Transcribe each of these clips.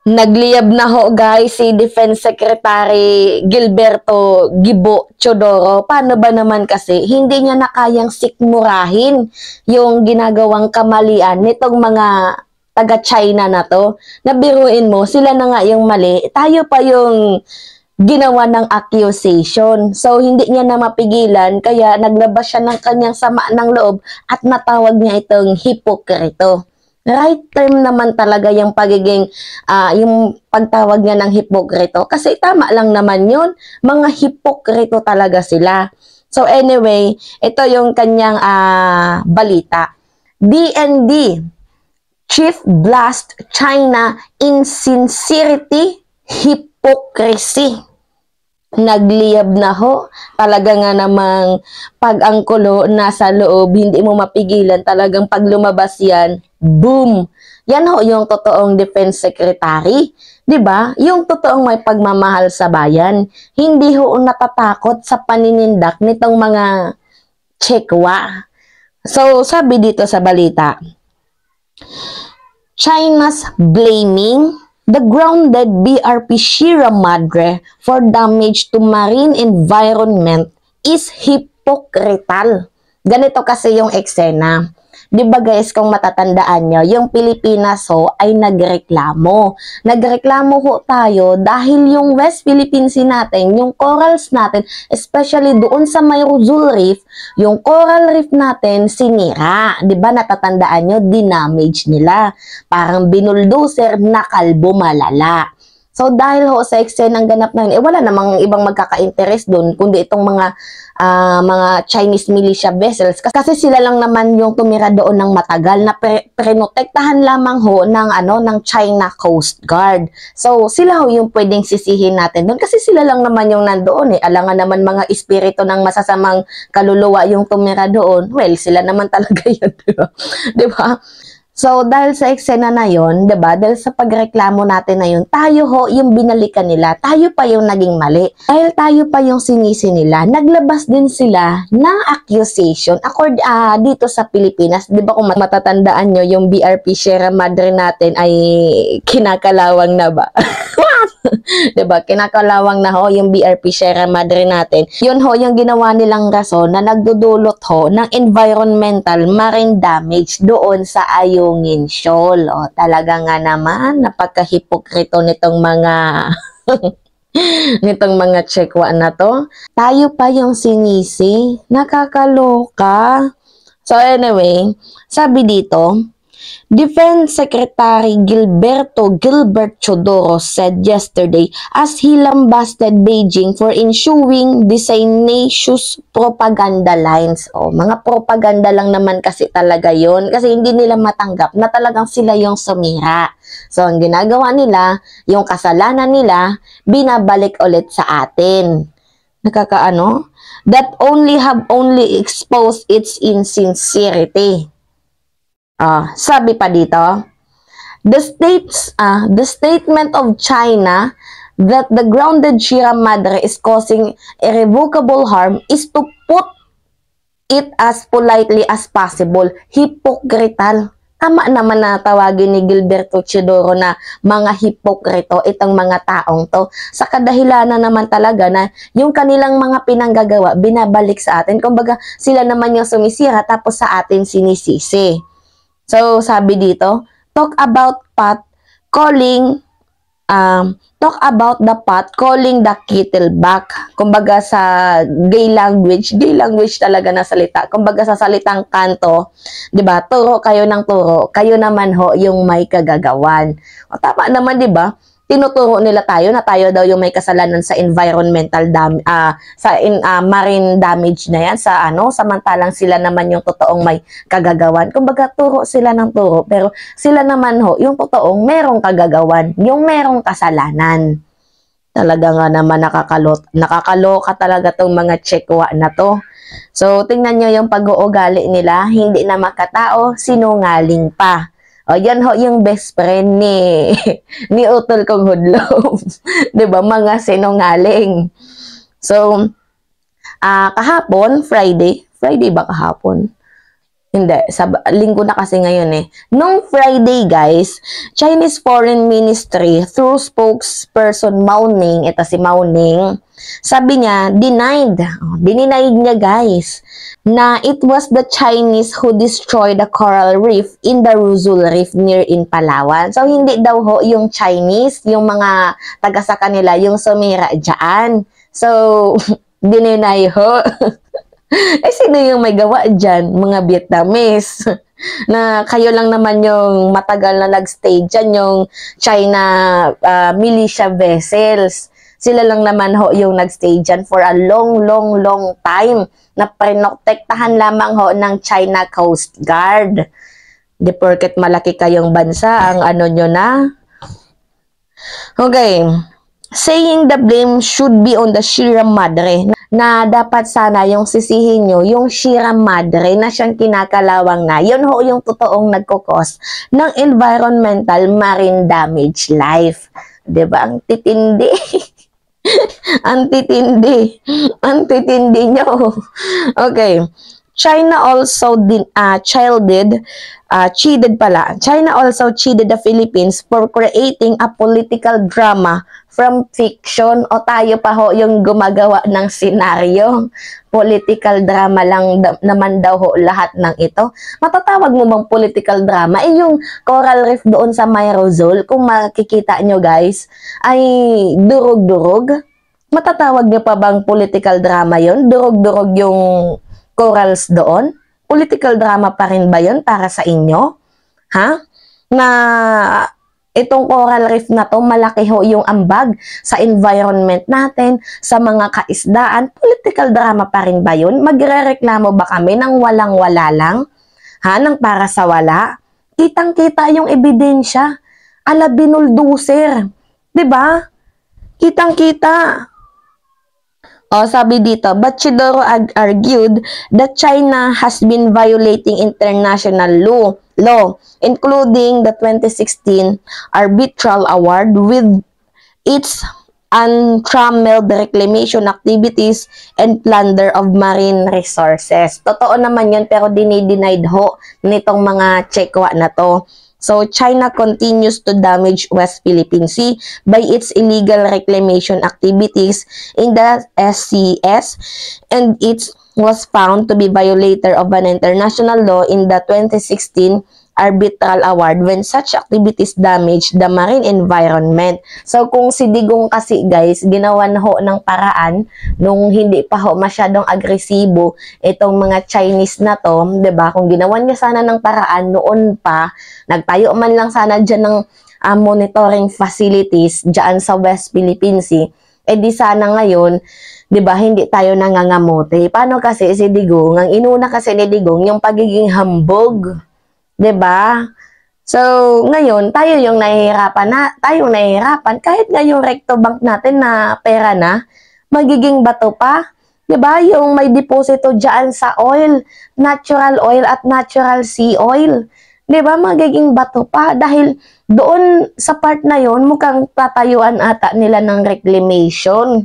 Nagliyab na ho guys si Defense Secretary Gilberto Gibo Chodoro. Paano ba naman kasi hindi niya na kayang sikmurahin yung ginagawang kamalian nitong mga taga-China na to. Nabiruin mo, sila na nga yung mali. Tayo pa yung ginawa ng accusation. So, hindi niya na mapigilan, kaya naglabas siya ng kanyang sama ng loob at natawag niya itong hipokrito. Right term naman talaga yung pagiging, yung pagtawag niya ng hipokrito. Kasi tama lang naman yun. Mga hipokrito talaga sila. So anyway, ito yung kanyang balita. DND, Chief Blast China Insincerity, Hypocrisy. Nagliyab na ho. Talaga nga namang pag ang kulo nasa loob, hindi mo mapigilan. Talagang pag lumabas yan, boom! Yan ho yung totoong defense secretary. 'Di ba? Yung totoong may pagmamahal sa bayan. Hindi ho natatakot sa paninindak nitong mga Chekwa. So, sabi dito sa balita, China's blaming the grounded BRP Sierra Madre for damage to marine environment is hypocritical. Ganito kasi yung eksena. Di ba guys, kung matatandaan nyo, yung Pilipinas ho ay nagreklamo. Nagreklamo ho tayo dahil yung West Philippine Sea natin, yung corals natin, especially doon sa may Rosul Reef, yung coral reef natin sinira. Di ba natatandaan nyo, dinamage nila. Parang binuldoser na kalbo malala. So dahil ho sa eksenang ganap na yun, wala namang ibang magkaka-interest doon, kundi itong mga Chinese militia vessels. Kasi sila lang naman yung tumira doon ng matagal na prenotektahan lamang ho ng China Coast Guard. So sila ho yung pwedeng sisihin natin doon kasi sila lang naman yung nandoon eh. Alangan naman mga espiritu ng masasamang kaluluwa yung tumira doon. Well, sila naman talaga yun, di ba? So, dahil sa eksena na yun, diba? Dahil sa pagreklamo natin na yun, tayo ho yung binalikan nila. Tayo pa yung naging mali. Dahil tayo pa yung sinisi nila, naglabas din sila ng accusation. Dito sa Pilipinas, diba kung matatandaan nyo, yung BRP Sierra Madre natin ay kinakalawang na ba? Diba? Kinakalawang na ho yung BRP Sierra Madre natin. Yun ho yung ginawa nilang rason na nagdudulot ho ng environmental marine damage doon sa Ayungin Shoal. O, talaga nga naman, napagkahipokrito nitong mga nitong mga Chekwa na to. Tayo pa yung sinisi. Nakakaloka. So anyway, sabi dito, Defense Secretary Gilbert Chodoro said yesterday as he lambasted Beijing for ensuing disingenuous propaganda lines. Mga propaganda lang naman kasi talaga yon kasi hindi nila matanggap na talagang sila yung sumira. So, ang ginagawa nila, yung kasalanan nila, binabalik ulit sa atin. Nakakaano? That have only exposed its insincerity. Sabi pa dito, the statement of China that the grounded Sierra Madre is causing irrevocable harm is to put it as politely as possible. Hypocritical. Tama naman na tawagin ni Gilberto Chodoro na mga hipokrito itong mga taong to. Sa kadahilanan naman talaga na yung kanilang mga pinanggagawa binabalik sa atin. Kumbaga sila naman yung sumisira tapos sa atin sinisisi. So, sabi dito, talk about the pot calling the kettle black. Kumbaga sa gay language talaga na salita. Kumbaga sa salitang kanto, 'di ba? Turo kayo ng turo, kayo naman ho yung may kagagawan. Tama naman, 'di ba? Tinuturo nila tayo na tayo daw yung may kasalanan sa environmental marine damage na yan samantalang sila naman yung totoong may kagagawan. Kumbaga turo sila ng turo pero sila naman ho yung totoong merong kagagawan, yung merong kasalanan. Talaga nga naman nakakaloka talaga tong mga Chekwa na to. So tingnan nyo yung pag-uugali nila, hindi na makatao, sinungaling pa. Yan ho yung best friend ni Utol kong Hudlom. 'Di ba? Mga sinungaling. So, kahapon, Friday ba kahapon? Hindi, linggo na kasi ngayon eh. Nung Friday, guys, Chinese Foreign Ministry through spokesperson Mao Ning, ito si Mao Ning, sabi niya, dininayed niya, guys, na it was the Chinese who destroyed the coral reef in the Ruzul Reef near in Palawan. So, hindi daw ho yung Chinese, yung mga taga sa kanila, yung sumira dyan. So, dininay ho. Eh, sino yung may gawa dyan? Mga Vietnamese. Na kayo lang naman yung matagal na nag-stay dyan, yung China militia vessels. Sila lang naman ho yung nag-stay dyan for a long, long, long time na prinotektahan lamang ho ng China Coast Guard. Di porket malaki kayong bansa, ang ano nyo na. Okay. Saying the blame should be on the Sierra Madre, na dapat sana yung sisihin nyo, yung Sierra Madre na siyang kinakalawang na, yun ho yung totoong nagkukos ng environmental marine damage life. Diba? Ang titindi. Ang titindi. Ang titindi nyo. Okay. China also China also cheated the Philippines for creating a political drama from fiction, o tayo pa ho yung gumagawa ng senaryo. Political drama lang naman daw ho lahat ng ito. Matatawag mo bang political drama? Eh yung coral reef doon sa Ruzul, kung makikita nyo guys, ay durog-durog. Matatawag nyo pa bang political drama yon? Durog-durog yung corals doon? Political drama pa rin ba yun para sa inyo? Ha? Na itong coral reef na to, malaki ho yung ambag sa environment natin, sa mga kaisdaan. Political drama pa rin ba yun? Magrereklamo ba kami ng walang-wala lang? Ha? Nang para sa wala? Kitang-kita yung ebidensya. Ala binuldoser. Diba? Kitang-kita. O, sabi dito, but Chidoro argued that China has been violating international law, including the 2016 Arbitral Award with its untrammeled reclamation activities and plunder of marine resources. Totoo naman yun, pero dinidenied ho nitong mga Chekwa na to. So, China continues to damage West Philippine Sea by its illegal reclamation activities in the SCS, and it was found to be violator of an international law in the 2016 Arbitral Award when such activities damage the marine environment. So, kung si Digong kasi guys, ginawan ho ng paraan nung hindi pa ho masyadong agresibo itong mga Chinese na to, 'di ba? Kung ginawan niya sana ng paraan noon pa, nagtayo man lang sana diyan ng monitoring facilities diyan sa West Philippine Sea, eh di sana ngayon, 'di ba, hindi tayo nangangamote. Paano kasi si Digong, ang inuna kasi ni Digong yung pagiging hambog. 'Di ba? So, ngayon, tayo yung nahihirapan kahit nga yung Recto Bank natin na pera na, magiging bato pa. 'Di ba? Yung may deposito diyan sa oil, natural oil at natural sea oil. 'Di ba? Magiging bato pa dahil doon sa part na yon mukhang tatayuan ata nila ng reclamation.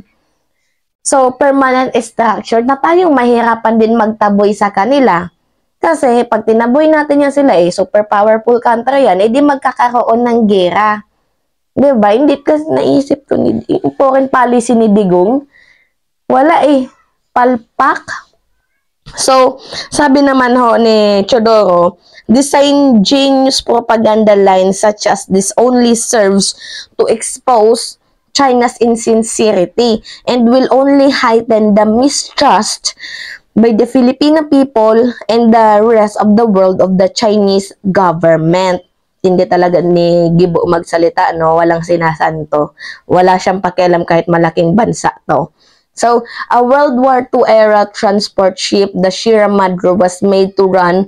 So, permanent structure na tayong mahirapan din magtaboy sa kanila. Kasi pag tinaboy natin yan sila, super powerful country yan, di magkakaroon ng gera. Diba? Hindi kasi naisip ko yung foreign policy ni Digong. Wala palpak. So, sabi naman ho ni Chodoro, design genius propaganda lines such as this only serves to expose China's insincerity and will only heighten the mistrust by the Filipino people and the rest of the world of the Chinese government. Hindi talaga ni Gibo magsalita, no? Walang sinasanto. Wala siyang pakialam kahit malaking bansa to. So, a World War II era transport ship, the Sierra Madre, was made to run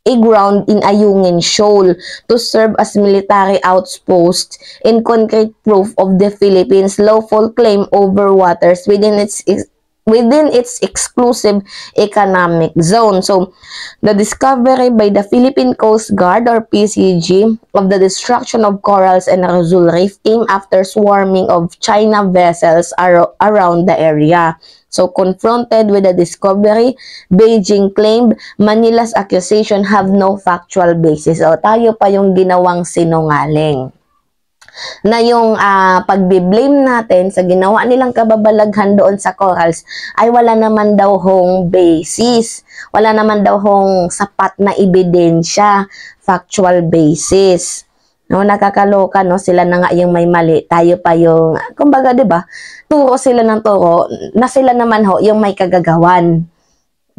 aground in Ayungin Shoal to serve as military outpost in concrete proof of the Philippines' lawful claim over waters within its exclusive economic zone. So, the discovery by the Philippine Coast Guard or PCG of the destruction of corals and Ruzul Reef came after swarming of China vessels around the area. So, confronted with the discovery, Beijing claimed Manila's accusation have no factual basis. O, tayo pa yung ginawang sinungaling. Na yung pagbi-blame natin sa ginawa nilang kababalaghan doon sa corals ay wala naman daw hong basis. Wala naman daw hong sapat na ebidensya, factual basis. No, nakakaloka, no? Sila na nga yung may mali, tayo pa yung, kumbaga, 'di ba? Turo sila ng turo, na sila naman ho yung may kagagawan.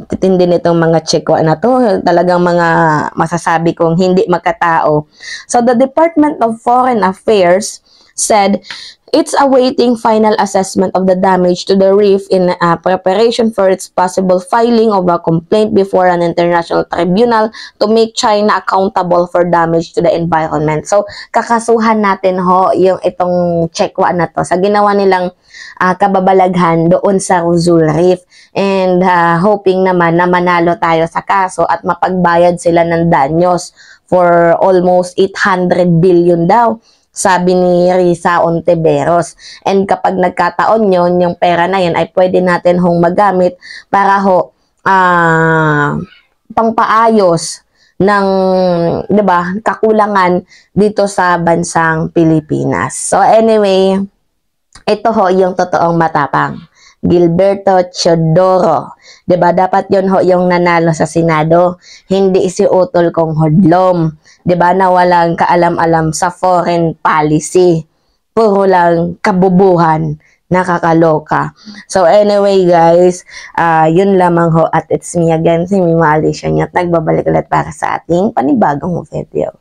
Titindi nitong mga Cheko na to, talagang mga masasabi kong hindi makatao. So the Department of Foreign Affairs said it's awaiting final assessment of the damage to the reef in preparation for its possible filing of a complaint before an international tribunal to make China accountable for damage to the environment. So, kakasuhan natin ho yung itong Chekwa na to sa ginawa nilang kababalaghan doon sa Rossul Reef. And hoping naman na manalo tayo sa kaso at mapagbayad sila ng danyos for almost 800 billion daw, sabi ni Risa Ontiveros. And kapag nagkataon yon, yung pera na yun ay pwede natin hong magamit para ho pangpaayos ng, 'di ba, kakulangan dito sa bansang Pilipinas. So anyway, ito ho yung totoong matapang. Gilberto Teodoro. 'Di ba? Dapat 'yon ho yung nanalo sa Senado, hindi si Utol kong Hodlom. 'Di ba? Na walang kaalam-alam sa foreign policy. Puro lang kabubuhan, nakakaloka. So anyway guys, yun lamang ho at it's me again, si Mima Alicia at nagbabalik ulit para sa ating panibagong video.